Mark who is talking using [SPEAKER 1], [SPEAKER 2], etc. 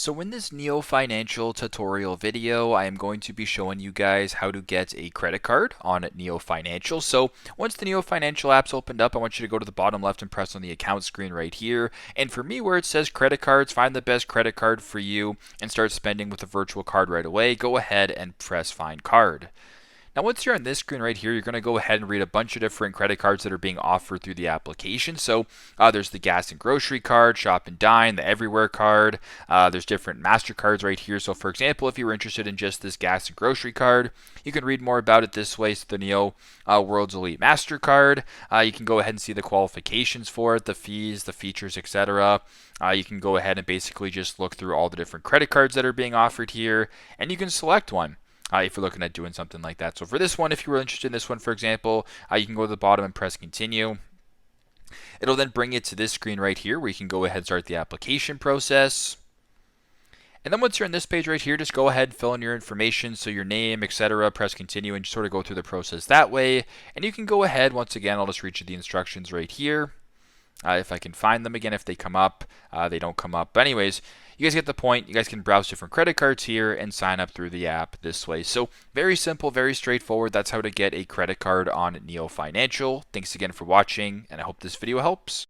[SPEAKER 1] So in this Neo Financial tutorial video, I am going to be showing you guys how to get a credit card on Neo Financial. So once the Neo Financial app's opened up, I want you to go to the bottom left and press on the account screen right here. And for me, where it says credit cards, find the best credit card for you and start spending with a virtual card right away. Go ahead and press find card. Now, once you're on this screen right here, you're going to go ahead and read a bunch of different credit cards that are being offered through the application. So there's the gas and grocery card, shop and dine, the everywhere card. There's different MasterCards right here. So for example, if you were interested in just this gas and grocery card, you can read more about it this way. So the Neo World's Elite MasterCard. You can go ahead and see the qualifications for it, the fees, the features, etc. You can go ahead and basically just look through all the different credit cards that are being offered here, and you can select one. If you're looking at doing something like that. So for this one, if you were interested in this one, for example, you can go to the bottom and press continue. It'll then bring you to this screen right here where you can go ahead and start the application process. And then once you're on this page right here, just go ahead and fill in your information, so your name, etc. Press continue and just sort of go through the process that way. And you can go ahead, once again, I'll just read you the instructions right here. If I can find them again, if they come up, they don't come up. But anyways, you guys get the point. You guys can browse different credit cards here and sign up through the app this way. So very simple, very straightforward. That's how to get a credit card on Neo Financial. Thanks again for watching, and I hope this video helps.